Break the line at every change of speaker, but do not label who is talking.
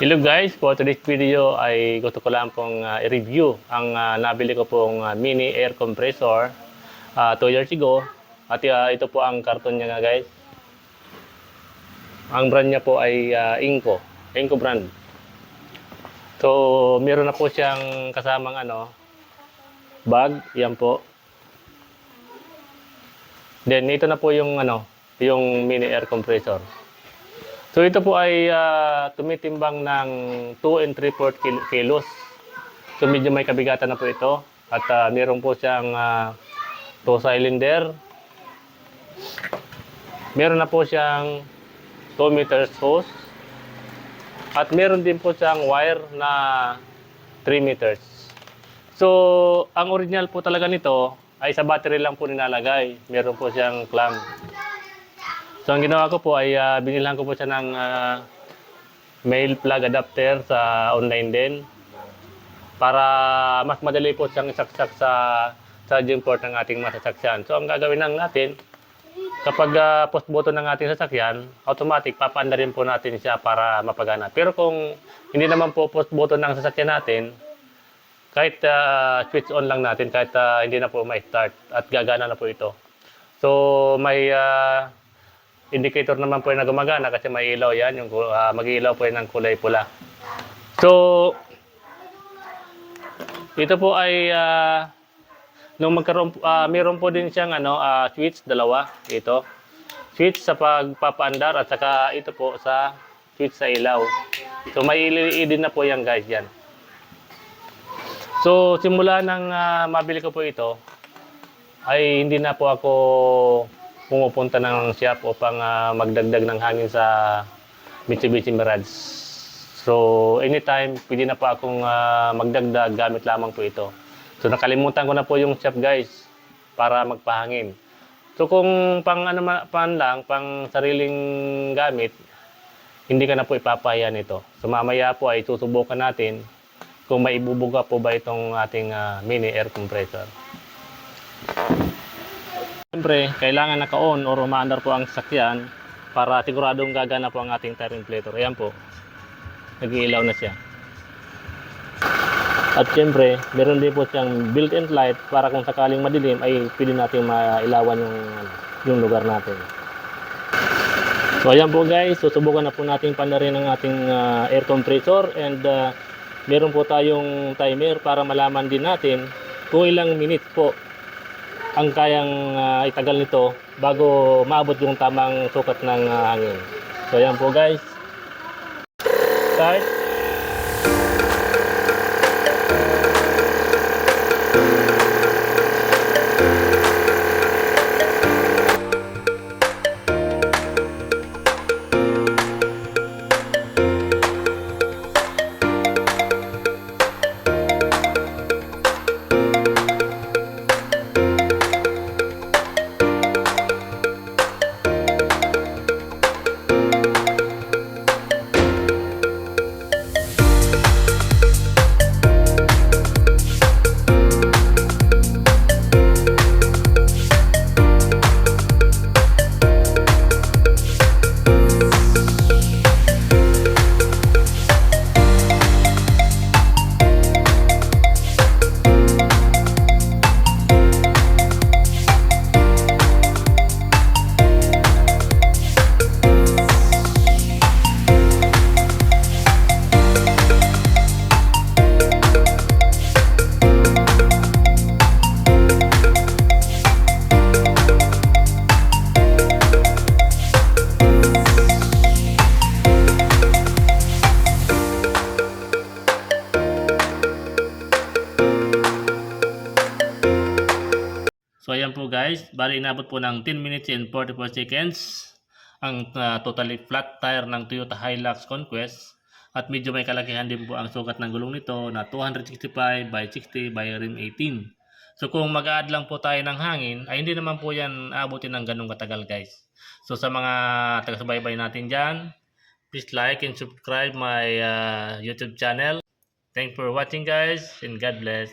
Hello guys, for today's video ay gusto ko lang pong i-review ang nabili ko pong mini air compressor 2 years ago. At ito po ang karton niya nga guys. Ang brand niya po ay Inco brand. So meron na po siyang kasamang bag, yan po. Then ito na po yung yung mini air compressor. So ito po ay tumitimbang ng 2 and 3/4 kilos. So medyo may kabigatan na po ito. At meron po siyang 2 cylinder. Meron na po siyang 2 meters hose. At meron din po siyang wire na 3 meters. So ang original po talaga nito ay sa battery lang po nilalagay. Meron po siyang clamp. So ang ginawa ko po ay binilhan ko po siya ng male plug adapter sa online din para mas madali po siyang isaksak sa charging port ng ating masasakyan. So ang gagawin lang natin, kapag post button ng ating sasakyan, automatic papaanda rin po natin siya para mapagana. Pero kung hindi naman po post button ng sasakyan natin, kahit switch on lang natin, kahit hindi na po ma-start at gagana na po ito. So may indicator naman po yung gumagana kasi may ilaw yan, yung mag-ilaw po yan ng kulay pula. So ito po ay nung magkaroon meron po din siyang switch dalawa, ito. Switch sa pagpapaandar at saka ito po sa switch sa ilaw. So may LED na po yan guys, yan. So simula nang mabili ko po ito ay hindi na po ako pumupunta ng shop upang magdagdag ng hangin sa Mitsubishi Mirage. So anytime pwede na po akong magdagdag gamit lamang po ito. So nakalimutan ko na po yung shop guys para magpahangin. So kung pang pang sariling gamit, hindi ka na po ipapahiya nito. So mamaya po ay susubukan natin kung maibubuga po ba itong ating mini air compressor. Siyempre, kailangan naka-on or umaandar po ang sasakyan para siguradong gagana po ang ating tire inflator. Ayan po, nag-iilaw na siya. At siyempre, meron din po siyang built-in light para kung sakaling madilim ay pwede natin mailawan yung lugar natin. So ayan po guys, susubukan na po natin pandarin ang ating air compressor and meron po tayong timer para malaman din natin kung ilang minutes po ang kayang itagal nito bago maabot yung tamang sukat ng hangin. So ayan po guys. Start. So ayan po guys, bali inabot po ng 10 minutes and 44 seconds ang totally flat tire ng Toyota Hilux Conquest. At medyo may kalakihan din po ang sukat ng gulong nito na 265 by 60 by rim 18. So kung mag-add lang po tayo ng hangin, ay hindi naman po yan aabutin ng ganung katagal guys. So sa mga taga-subaybay natin dyan, please like and subscribe my YouTube channel. Thanks for watching guys and God bless.